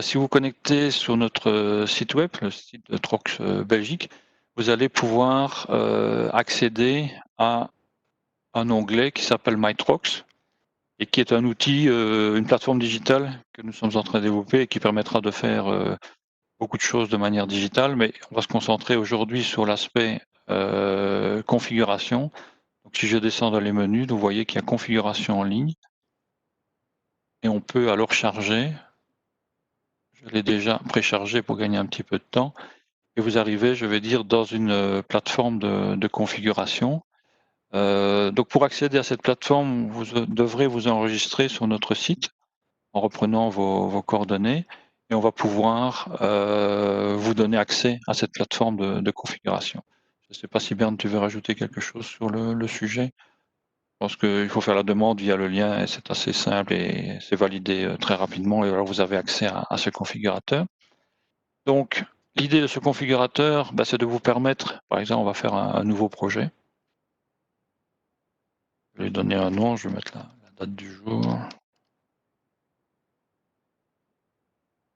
Si vous vous connectez sur notre site web, le site de Trox Belgique, vous allez pouvoir accéder à un onglet qui s'appelle MyTrox et qui est un outil, une plateforme digitale que nous sommes en train de développer et qui permettra de faire beaucoup de choses de manière digitale. Mais on va se concentrer aujourd'hui sur l'aspect configuration. Donc si je descends dans les menus, vous voyez qu'il y a configuration en ligne et on peut alors charger. Je l'ai déjà préchargé pour gagner un petit peu de temps. Et vous arrivez, je vais dire, dans une plateforme de configuration. Donc pour accéder à cette plateforme, vous devrez vous enregistrer sur notre site en reprenant vos coordonnées et on va pouvoir vous donner accès à cette plateforme de configuration. Je ne sais pas si Bernd, tu veux rajouter quelque chose sur le sujet? Je pense qu'il faut faire la demande via le lien et c'est assez simple et c'est validé très rapidement et alors vous avez accès à ce configurateur. Donc, l'idée de ce configurateur, bah, c'est de vous permettre, par exemple, on va faire un nouveau projet. Je vais lui donner un nom, je vais mettre la date du jour,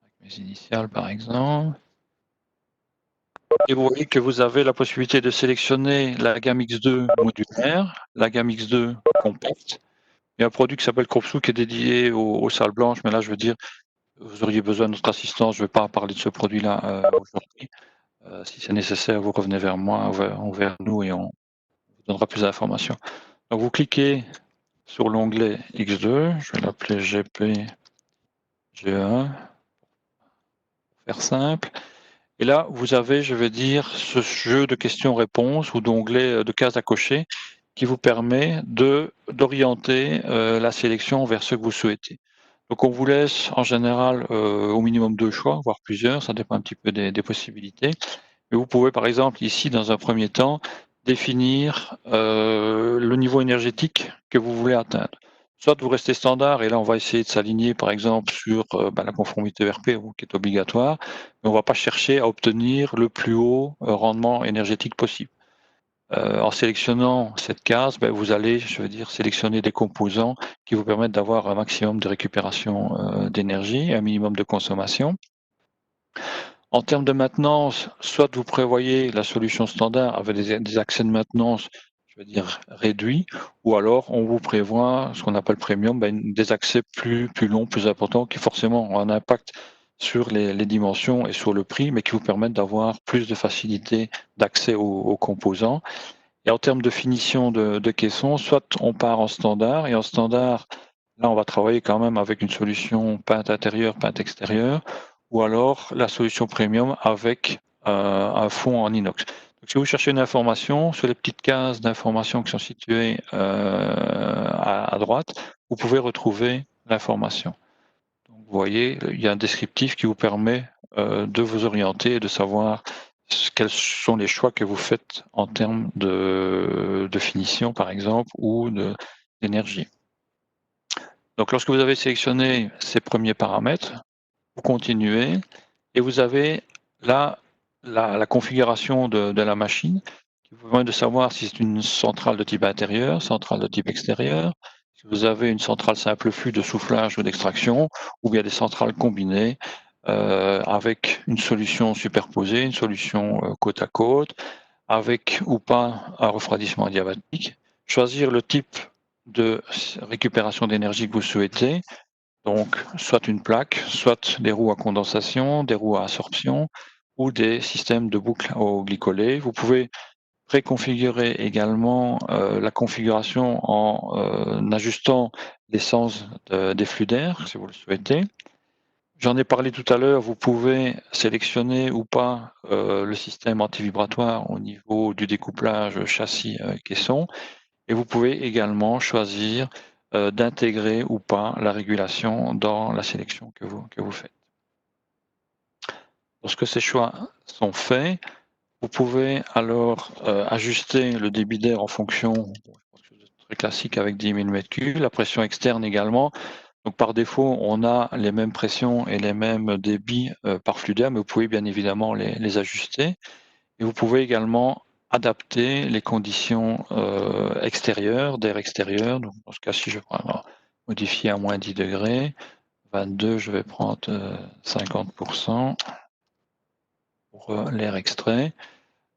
avec mes initiales par exemple. Et vous voyez que vous avez la possibilité de sélectionner la gamme X2 modulaire, la gamme X2 compacte, et un produit qui s'appelle Cropsou qui est dédié aux salles blanches, mais là je veux dire, vous auriez besoin de notre assistance, je ne vais pas parler de ce produit-là aujourd'hui. Si c'est nécessaire, vous revenez vers moi, vers nous et on vous donnera plus d'informations. Donc vous cliquez sur l'onglet X2, je vais l'appeler GP G1, pour faire simple. Et là, vous avez, je vais dire, ce jeu de questions-réponses ou d'onglets de cases à cocher qui vous permet d'orienter la sélection vers ce que vous souhaitez. Donc on vous laisse en général au minimum 2 choix, voire plusieurs, ça dépend un petit peu des possibilités. Mais vous pouvez par exemple ici, dans un premier temps, définir le niveau énergétique que vous voulez atteindre. Soit vous restez standard et là on va essayer de s'aligner par exemple sur la conformité ERP qui est obligatoire, mais on ne va pas chercher à obtenir le plus haut rendement énergétique possible. En sélectionnant cette case, vous allez, je veux dire, sélectionner des composants qui vous permettent d'avoir un maximum de récupération d'énergie, un minimum de consommation. En termes de maintenance, soit vous prévoyez la solution standard avec des accès de maintenance, je veux dire, réduits, ou alors on vous prévoit ce qu'on appelle premium, des accès plus longs, plus importants, qui forcément ont un impact sur les dimensions et sur le prix, mais qui vous permettent d'avoir plus de facilité d'accès aux composants. Et en termes de finition de caisson, soit on part en standard, et en standard, là, on va travailler quand même avec une solution peinte intérieure, peinte extérieure, ou alors la solution premium avec un fond en inox. Donc, si vous cherchez une information, sur les petites cases d'informations qui sont situées à droite, vous pouvez retrouver l'information. Donc, vous voyez, il y a un descriptif qui vous permet de vous orienter et de savoir quels sont les choix que vous faites en termes de finition, par exemple, ou d'énergie. Donc, lorsque vous avez sélectionné ces premiers paramètres, vous continuez et vous avez là la configuration de la machine qui vous permet de savoir si c'est une centrale de type intérieur, centrale de type extérieur, si vous avez une centrale simple flux de soufflage ou d'extraction, ou bien des centrales combinées avec une solution superposée, une solution côte à côte, avec ou pas un refroidissement adiabatique. Choisir le type de récupération d'énergie que vous souhaitez, donc soit une plaque, soit des roues à condensation, des roues à absorption ou des systèmes de boucle au glycolé. Vous pouvez préconfigurer également la configuration en ajustant l'essence des flux d'air, si vous le souhaitez. J'en ai parlé tout à l'heure, vous pouvez sélectionner ou pas le système antivibratoire au niveau du découplage châssis-caisson. Et vous pouvez également choisir d'intégrer ou pas la régulation dans la sélection que vous faites. Lorsque ces choix sont faits, vous pouvez alors ajuster le débit d'air en fonction, je pense que c'est très classique avec 10 000 m3, la pression externe également. Donc par défaut, on a les mêmes pressions et les mêmes débits par flux d'air, mais vous pouvez bien évidemment les ajuster. Et vous pouvez également adapter les conditions extérieures, d'air extérieur. Donc dans ce cas-ci, je vais modifier à -10 degrés, 22, je vais prendre 50% pour l'air extrait.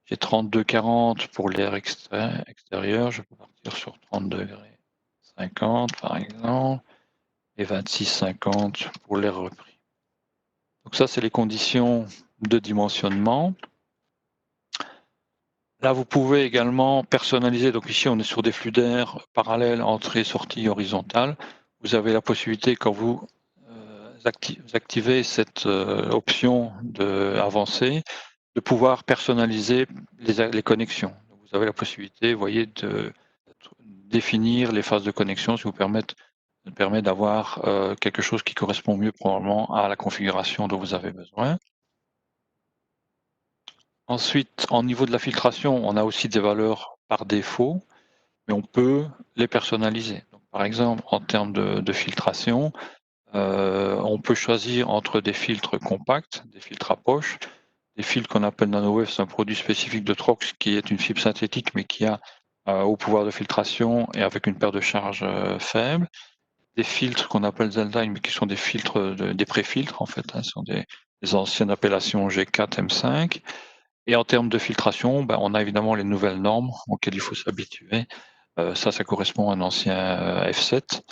J'ai 32,40 pour l'air extérieur. Je peux partir sur 30 degrés 50 par exemple. Et 26,50 pour l'air repris. Donc ça, c'est les conditions de dimensionnement. Là, vous pouvez également personnaliser. Donc ici, on est sur des flux d'air parallèles, entrée, sortie, horizontale. Vous avez la possibilité, quand vous activez cette option avancée, de pouvoir personnaliser les connexions. Vous avez la possibilité, vous voyez, de définir les phases de connexion, ce qui vous permet d'avoir quelque chose qui correspond mieux probablement à la configuration dont vous avez besoin. Ensuite, au niveau de la filtration, on a aussi des valeurs par défaut, mais on peut les personnaliser. Donc, par exemple, en termes de filtration, on peut choisir entre des filtres compacts, des filtres à poche, des filtres qu'on appelle NanoWave, c'est un produit spécifique de Trox qui est une fibre synthétique, mais qui a haut pouvoir de filtration et avec une paire de charges faible. Des filtres qu'on appelle Zeldine, mais qui sont des filtres, des pré-filtres en fait, hein, ce sont des anciennes appellations G4, M5. Et en termes de filtration, ben, on a évidemment les nouvelles normes auxquelles il faut s'habituer. Ça correspond à un ancien F7.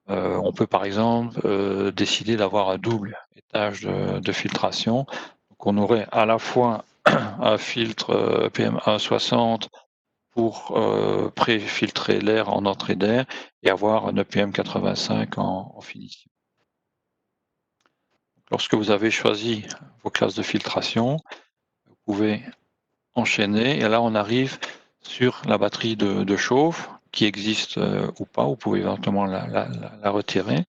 On peut par exemple décider d'avoir un double étage de filtration. Donc on aurait à la fois un filtre PM160 pour pré-filtrer l'air en entrée d'air et avoir un EPM85 en finition. Lorsque vous avez choisi vos classes de filtration, vous pouvez enchaîner et là on arrive sur la batterie de chauffe qui existe ou pas, vous pouvez éventuellement la retirer.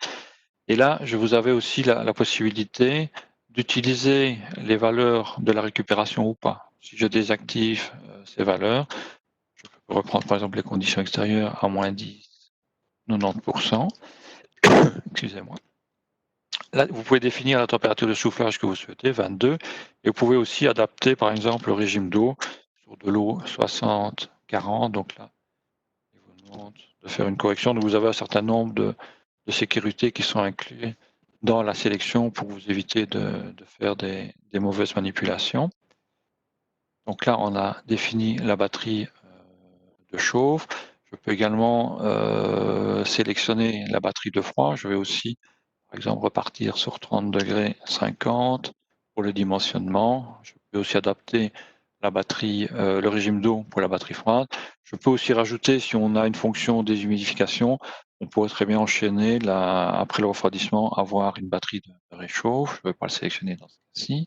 Et là, je vous avais aussi la possibilité d'utiliser les valeurs de la récupération ou pas. Si je désactive ces valeurs, je peux reprendre par exemple les conditions extérieures à moins 10, 90%. Excusez-moi. Là, vous pouvez définir la température de soufflage que vous souhaitez, 22, et vous pouvez aussi adapter par exemple le régime d'eau sur de l'eau 60, 40, donc là, il vous demande de faire une correction. Donc vous avez un certain nombre de sécurité qui sont inclus dans la sélection pour vous éviter de faire des mauvaises manipulations. Donc là, on a défini la batterie de chauffe. Je peux également sélectionner la batterie de froid. Je vais aussi, par exemple, repartir sur 30 degrés 50 pour le dimensionnement. Je peux aussi adapter la batterie, le régime d'eau pour la batterie froide. Je peux aussi rajouter, si on a une fonction déshumidification, on pourrait très bien enchaîner, après le refroidissement, avoir une batterie de réchauffe. Je ne vais pas le sélectionner dans ce cas-ci.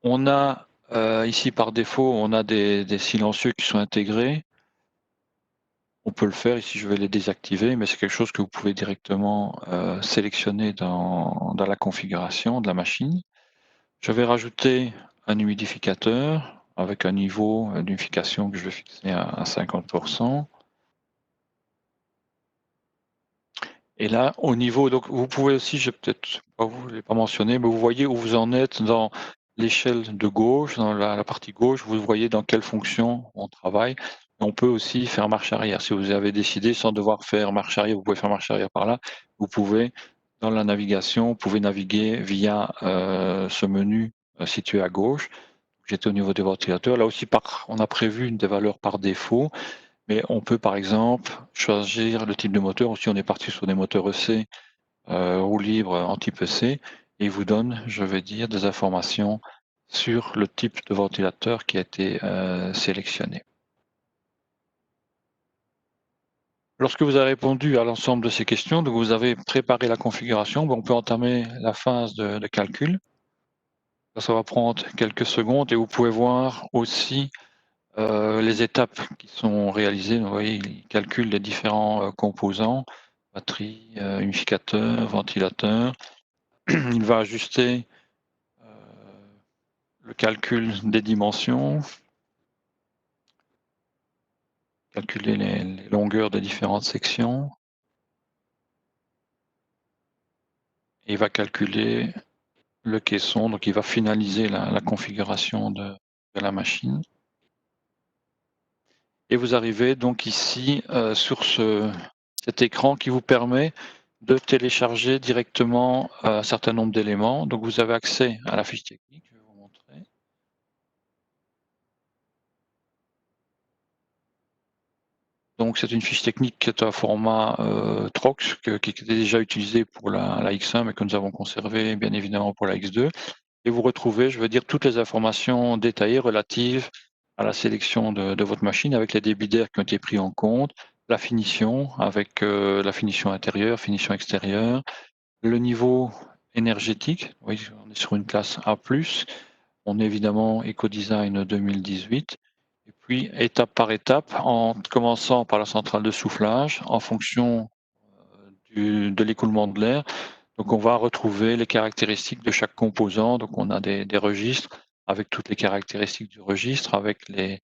On a ici, par défaut, on a des silencieux qui sont intégrés. On peut le faire, ici je vais les désactiver, mais c'est quelque chose que vous pouvez directement sélectionner dans la configuration de la machine. Je vais rajouter un humidificateur avec un niveau d'humidification que je vais fixer à 50%. Et là, au niveau, donc vous pouvez aussi, je peut-être pas vous, je l'ai pas mentionné, mais vous voyez où vous en êtes dans l'échelle de gauche, dans la partie gauche, vous voyez dans quelle fonction on travaille. On peut aussi faire marche arrière. Si vous avez décidé, sans devoir faire marche arrière, vous pouvez faire marche arrière par là. Vous pouvez, dans la navigation, vous pouvez naviguer via ce menu situé à gauche. J'étais au niveau des ventilateurs. Là aussi, on a prévu des valeurs par défaut. Mais on peut par exemple choisir le type de moteur. Aussi, on est parti sur des moteurs EC, roue libre en type EC, et il vous donne, je vais dire, des informations sur le type de ventilateur qui a été sélectionné. Lorsque vous avez répondu à l'ensemble de ces questions, donc vous avez préparé la configuration, on peut entamer la phase de calcul. Ça va prendre quelques secondes et vous pouvez voir aussi les étapes qui sont réalisées. Vous voyez, il calcule les différents composants, batterie, humidificateur, ventilateur. Il va ajuster le calcul des dimensions, calculer les longueurs des différentes sections. Et il va calculer le caisson, donc il va finaliser la configuration de la machine. Et vous arrivez donc ici sur cet écran qui vous permet de télécharger directement un certain nombre d'éléments. Donc vous avez accès à la fiche technique, je vais vous montrer. Donc c'est une fiche technique qui est un format TROX qui était déjà utilisé pour la X1 mais que nous avons conservé bien évidemment pour la X2. Et vous retrouvez, je veux dire, toutes les informations détaillées relatives à la sélection de votre machine avec les débits d'air qui ont été pris en compte, la finition avec la finition intérieure, finition extérieure, le niveau énergétique, oui, on est sur une classe A+, on est évidemment Ecodesign 2018, et puis étape par étape, en commençant par la centrale de soufflage, en fonction de l'écoulement de l'air. Donc on va retrouver les caractéristiques de chaque composant. Donc on a des registres avec toutes les caractéristiques du registre, avec les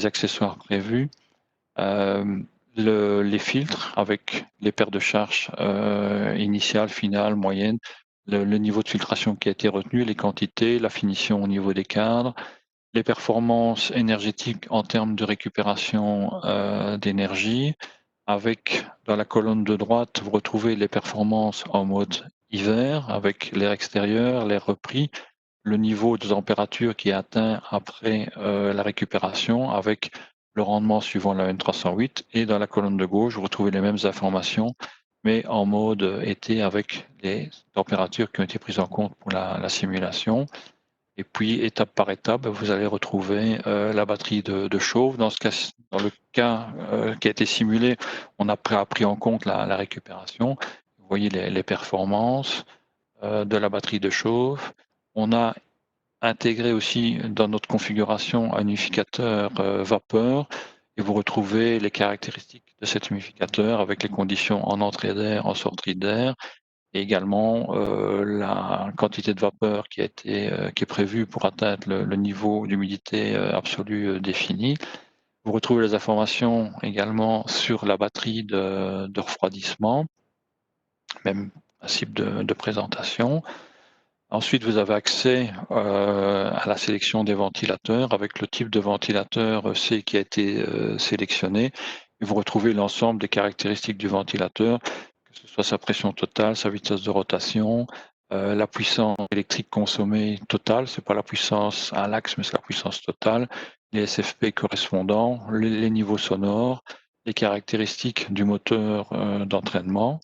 accessoires prévus, les filtres avec les paires de charges initiales, finales, moyennes, le niveau de filtration qui a été retenu, les quantités, la finition au niveau des cadres, les performances énergétiques en termes de récupération d'énergie. Avec, dans la colonne de droite, vous retrouvez les performances en mode hiver, avec l'air extérieur, l'air repris, le niveau de température qui est atteint après la récupération, avec le rendement suivant la N308. Et dans la colonne de gauche, vous retrouvez les mêmes informations, mais en mode été, avec les températures qui ont été prises en compte pour la simulation. Et puis, étape par étape, vous allez retrouver la batterie de chauffe. Dans le cas qui a été simulé, on a pris en compte la récupération. Vous voyez les performances de la batterie de chauffe. On a intégré aussi dans notre configuration un humidificateur vapeur. Et vous retrouvez les caractéristiques de cet humidificateur avec les conditions en entrée d'air, en sortie d'air, et également la quantité de vapeur qui est prévue pour atteindre le niveau d'humidité absolue défini. Vous retrouvez les informations également sur la batterie de refroidissement, même principe de présentation. Ensuite, vous avez accès à la sélection des ventilateurs avec le type de ventilateur C qui a été sélectionné. Et vous retrouvez l'ensemble des caractéristiques du ventilateur, que ce soit sa pression totale, sa vitesse de rotation, la puissance électrique consommée totale, c'est pas la puissance à l'axe, mais c'est la puissance totale, les SFP correspondants, les niveaux sonores, les caractéristiques du moteur d'entraînement.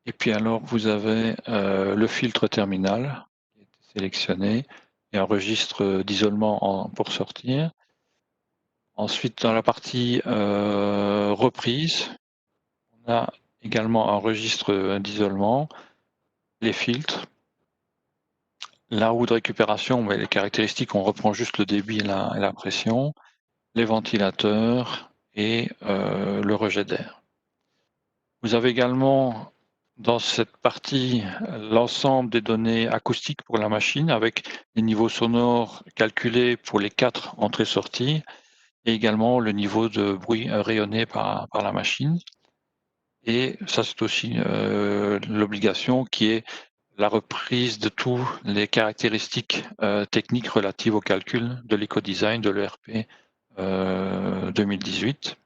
Et puis alors, vous avez le filtre terminal qui a été sélectionné et un registre d'isolement pour sortir. Ensuite, dans la partie reprise, on a également un registre d'isolement, les filtres, la roue de récupération, mais les caractéristiques, on reprend juste le débit et la pression, les ventilateurs et le rejet d'air. Vous avez également dans cette partie l'ensemble des données acoustiques pour la machine avec les niveaux sonores calculés pour les 4 entrées-sorties et également le niveau de bruit rayonné par la machine. Et ça, c'est aussi l'obligation qui est la reprise de toutes les caractéristiques techniques relatives au calcul de l'éco-design de l'ERP 2018.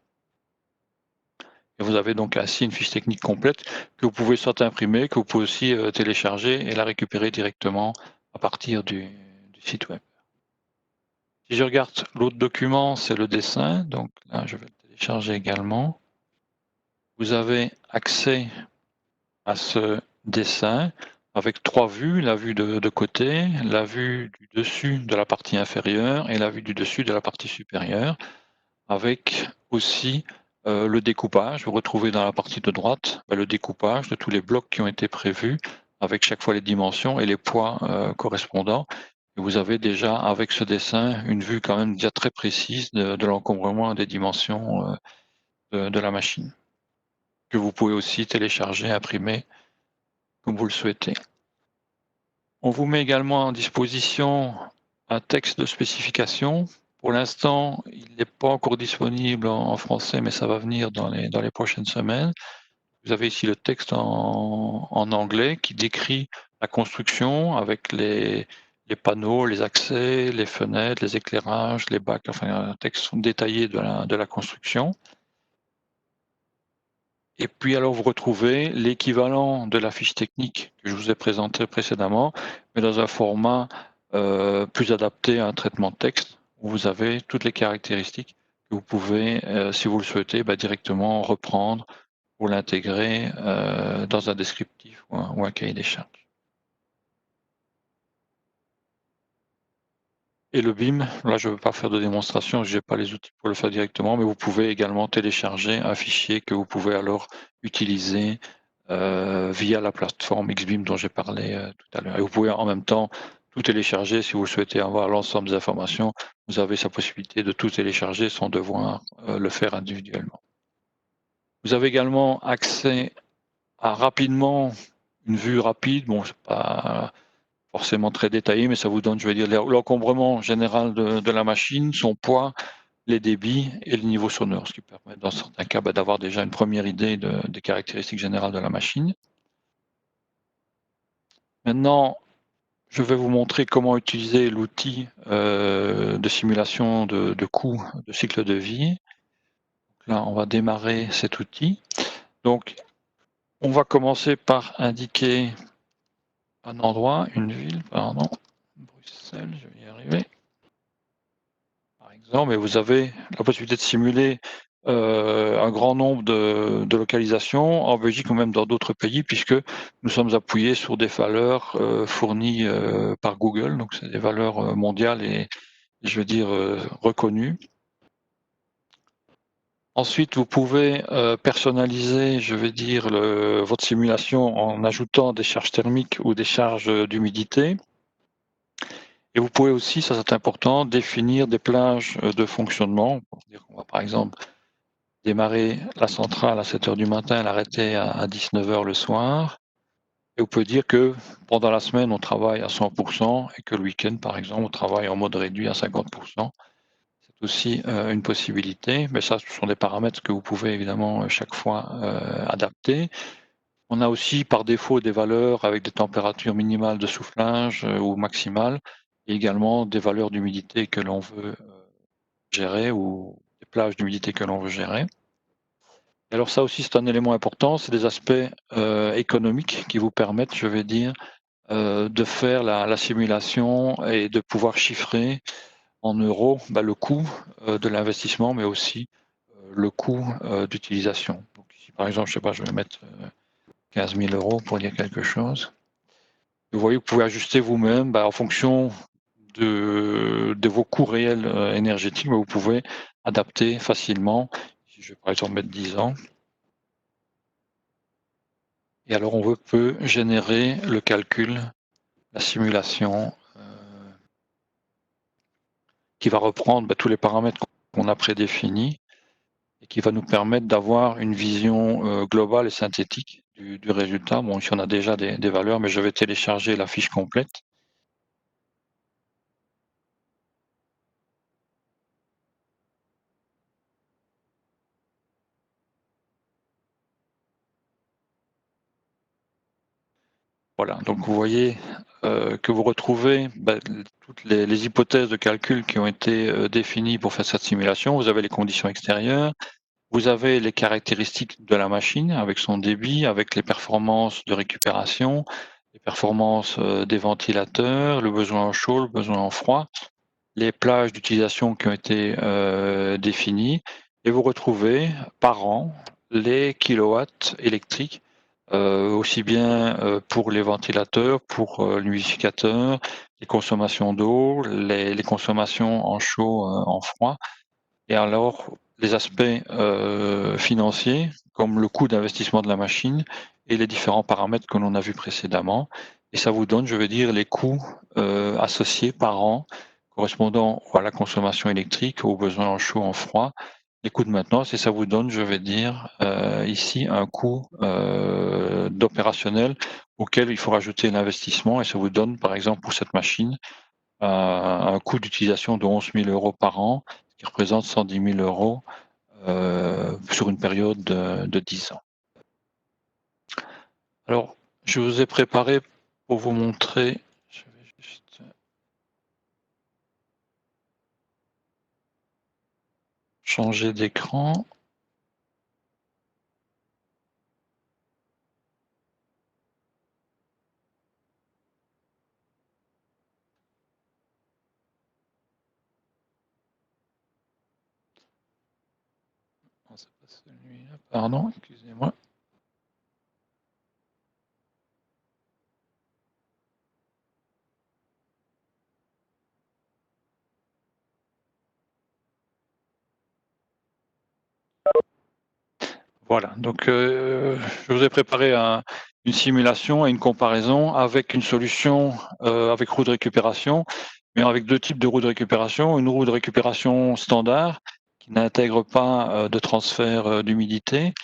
Et vous avez donc ainsi une fiche technique complète que vous pouvez soit imprimer, que vous pouvez aussi télécharger et la récupérer directement à partir du site web. Si je regarde l'autre document, c'est le dessin. Donc là, je vais le télécharger également. Vous avez accès à ce dessin avec 3 vues, la vue de côté, la vue du dessus de la partie inférieure et la vue du dessus de la partie supérieure, avec aussi le découpage. Vous retrouvez dans la partie de droite le découpage de tous les blocs qui ont été prévus, avec chaque fois les dimensions et les poids correspondants. Et vous avez déjà, avec ce dessin, une vue quand même déjà très précise de l'encombrement des dimensions de la machine, que vous pouvez aussi télécharger, imprimer, comme vous le souhaitez. On vous met également en disposition un texte de spécification. Pour l'instant, il n'est pas encore disponible en français, mais ça va venir dans les prochaines semaines. Vous avez ici le texte en anglais qui décrit la construction avec les panneaux, les accès, les fenêtres, les éclairages, les bacs, enfin un texte détaillé de la construction. Et puis alors vous retrouvez l'équivalent de la fiche technique que je vous ai présentée précédemment, mais dans un format, plus adapté à un traitement de texte, où vous avez toutes les caractéristiques que vous pouvez, si vous le souhaitez, directement reprendre ou l'intégrer, dans un descriptif ou un cahier des charges. Et le BIM, là je ne veux pas faire de démonstration, je n'ai pas les outils pour le faire directement, mais vous pouvez également télécharger un fichier que vous pouvez alors utiliser, via la plateforme XBIM dont j'ai parlé, tout à l'heure. Et vous pouvez en même temps tout télécharger si vous souhaitez avoir l'ensemble des informations. Vous avez sa possibilité de tout télécharger sans devoir, le faire individuellement. Vous avez également accès à rapidement une vue rapide, bon c'est pas forcément très détaillé, mais ça vous donne, je vais dire, l'encombrement général de la machine, son poids, les débits et le niveau sonore, ce qui permet dans certains cas, d'avoir déjà une première idée des caractéristiques générales de la machine. Maintenant, je vais vous montrer comment utiliser l'outil, de simulation de coûts de cycle de vie. Là, on va démarrer cet outil. Donc, on va commencer par indiquer un endroit, une ville, pardon, Bruxelles, je vais y arriver. Par exemple, et vous avez la possibilité de simuler, un grand nombre de localisations en Belgique ou même dans d'autres pays, puisque nous sommes appuyés sur des valeurs, fournies, par Google, donc c'est des valeurs, mondiales et je veux dire, reconnues. Ensuite, vous pouvez, personnaliser, je vais dire, votre simulation en ajoutant des charges thermiques ou des charges, d'humidité. Et vous pouvez aussi, ça c'est important, définir des plages, de fonctionnement. Pour dire qu'on va par exemple démarrer la centrale à 7 heures du matin, l'arrêter à 19 heures le soir. Et vous pouvez dire que pendant la semaine, on travaille à 100% et que le week-end, par exemple, on travaille en mode réduit à 50%. C'est aussi, une possibilité, mais ça, ce sont des paramètres que vous pouvez évidemment, chaque fois, adapter. On a aussi par défaut des valeurs avec des températures minimales de soufflage, ou maximales, et également des valeurs d'humidité que l'on veut, gérer ou des plages d'humidité que l'on veut gérer. Et alors ça aussi, c'est un élément important, c'est des aspects, économiques qui vous permettent, je vais dire, de faire la simulation et de pouvoir chiffrer en euros, le coût, de l'investissement, mais aussi, le coût, d'utilisation. Donc ici, par exemple, je sais pas, je vais mettre, 15 000 € pour dire quelque chose. Vous voyez, vous pouvez ajuster vous-même, en fonction de vos coûts réels, énergétiques, mais vous pouvez adapter facilement. Si je vais par exemple mettre 10 ans. Et alors on peut générer le calcul, la simulation, qui va reprendre, tous les paramètres qu'on a prédéfinis et qui va nous permettre d'avoir une vision, globale et synthétique du résultat. Bon, ici on a déjà des valeurs, mais je vais télécharger la fiche complète. Voilà, donc vous voyez, que vous retrouvez, toutes les hypothèses de calcul qui ont été, définies pour faire cette simulation. Vous avez les conditions extérieures, vous avez les caractéristiques de la machine avec son débit, avec les performances de récupération, les performances, des ventilateurs, le besoin en chaud, le besoin en froid, les plages d'utilisation qui ont été, définies, et vous retrouvez par an les kilowatts électriques, aussi bien, pour les ventilateurs, pour, l'humidificateur, les consommations d'eau, les consommations en chaud, en froid. Et alors, les aspects, financiers, comme le coût d'investissement de la machine et les différents paramètres que l'on a vus précédemment. Et ça vous donne, je veux dire, les coûts, associés par an, correspondant à la consommation électrique, aux besoins en chaud, en froid, les coûts de maintenance, et ça vous donne, je vais dire, ici un coût, d'opérationnel auquel il faut rajouter l'investissement, et ça vous donne, par exemple, pour cette machine, un coût d'utilisation de 11 000 € par an, ce qui représente 110 000 € sur une période de 10 ans. Alors, je vous ai préparé pour vous montrer, je vais juste changer d'écran. c'est pas celui-là. Pardon, excusez-moi. Voilà, donc je vous ai préparé une simulation et une comparaison avec une solution avec roue de récupération, mais avec deux types de roues de récupération. Une roue de récupération standard qui n'intègre pas de transfert d'humidité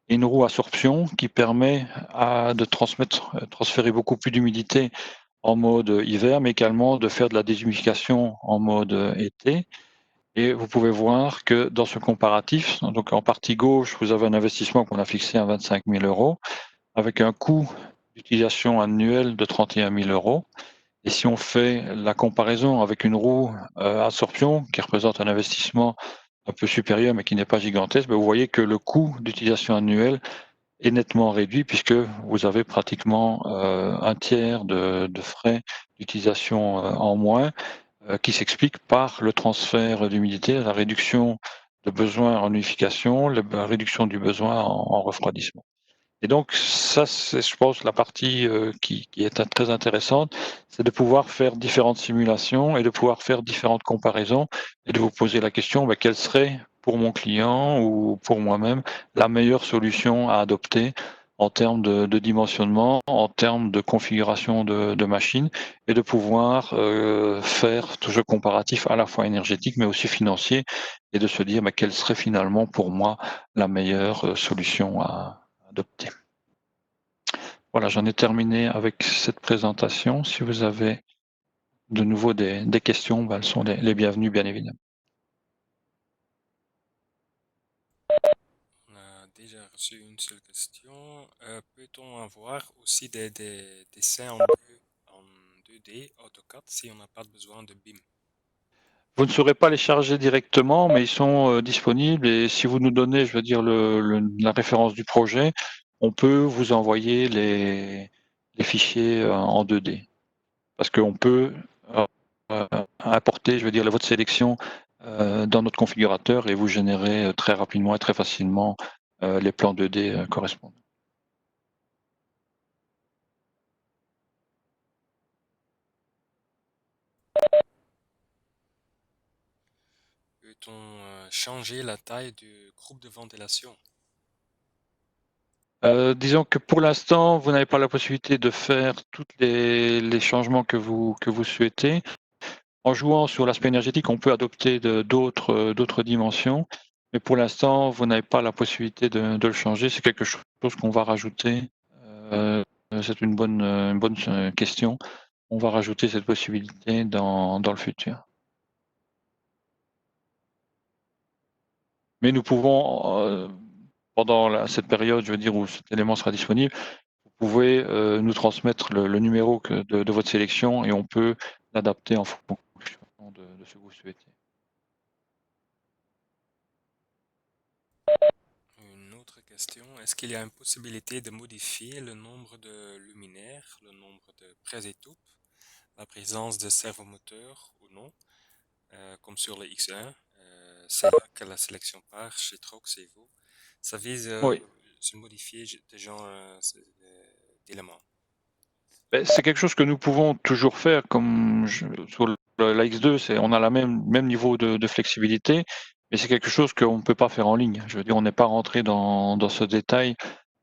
et une roue absorption qui permet de transférer beaucoup plus d'humidité en mode hiver, mais également de faire de la déshumidification en mode été. Et vous pouvez voir que dans ce comparatif, donc en partie gauche, vous avez un investissement qu'on a fixé à 25 000 euros avec un coût d'utilisation annuel de 31 000 euros. Et si on fait la comparaison avec une roue absorption qui représente un investissement un peu supérieur mais qui n'est pas gigantesque, vous voyez que le coût d'utilisation annuelle est nettement réduit puisque vous avez pratiquement un tiers de frais d'utilisation en moins qui s'explique par le transfert d'humidité, la réduction de besoin en humidification, la réduction du besoin en refroidissement. Et donc ça, c'est, je pense, la partie qui est très intéressante, c'est de pouvoir faire différentes simulations et de pouvoir faire différentes comparaisons et de vous poser la question, quelle serait pour mon client ou pour moi-même la meilleure solution à adopter en termes de dimensionnement, en termes de configuration de machine et de pouvoir faire tout ce comparatif à la fois énergétique mais aussi financier et de se dire quelle serait finalement pour moi la meilleure solution à adopter. Voilà, j'en ai terminé avec cette présentation. Si vous avez de nouveau des questions, elles sont les bienvenues, bien évidemment. On a déjà reçu une seule question. Peut-on avoir aussi des dessins en 2D AutoCAD si on n'a pas besoin de BIM? Vous ne saurez pas les charger directement, mais ils sont disponibles et si vous nous donnez, je veux dire, la référence du projet, on peut vous envoyer les fichiers en 2D. Parce qu'on peut euh, importer, je veux dire, votre sélection dans notre configurateur et vous générer très rapidement et très facilement les plans 2D correspondants. Peut-on changer la taille du groupe de ventilation? Disons que pour l'instant, vous n'avez pas la possibilité de faire tous les changements que vous souhaitez. En jouant sur l'aspect énergétique, on peut adopter d'autres dimensions, mais pour l'instant, vous n'avez pas la possibilité de le changer. C'est quelque chose qu'on va rajouter. Euh, c'est une bonne question. On va rajouter cette possibilité dans le futur. Mais nous pouvons, pendant cette période, je veux dire, où cet élément sera disponible, vous pouvez nous transmettre le numéro de votre sélection et on peut l'adapter en fonction de ce que vous souhaitez. Une autre question, est-ce qu'il y a une possibilité de modifier le nombre de luminaires, le nombre de prises et tubes, la présence de servomoteurs ou non, comme sur le X1? C'est là que la sélection part chez Trox et Evo. Ça vise à Oui. se modifier des genres d'éléments. Ben, c'est quelque chose que nous pouvons toujours faire, comme sur la X2, on a la même niveau de flexibilité, mais c'est quelque chose qu'on ne peut pas faire en ligne. Je veux dire, on n'est pas rentré dans ce détail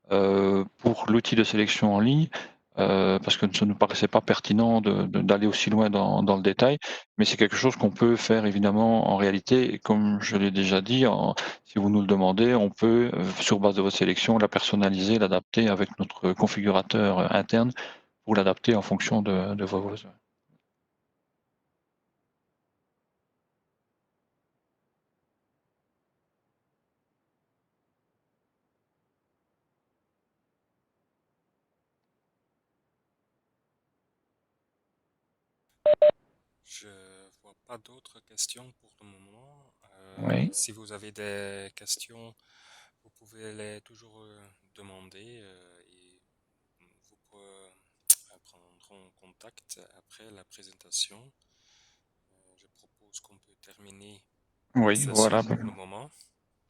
pour l'outil de sélection en ligne, parce que ça ne nous paraissait pas pertinent d'aller aussi loin dans le détail, mais c'est quelque chose qu'on peut faire évidemment en réalité, et comme je l'ai déjà dit, si vous nous le demandez, on peut, sur base de votre sélection, la personnaliser, l'adapter avec notre configurateur interne pour l'adapter en fonction de vos besoins. Je vois pas d'autres questions pour le moment. Oui, Si vous avez des questions, vous pouvez les toujours demander et vous prendrons contact après la présentation. Je propose qu'on peut terminer la oui, voilà. session pour le moment.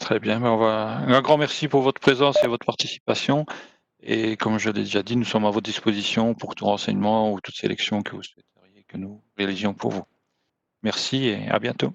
Très bien, un grand merci pour votre présence et votre participation. Et comme je l'ai déjà dit, nous sommes à votre disposition pour tout renseignement ou toute sélection que vous souhaiteriez que nous réalisions pour vous. Merci et à bientôt.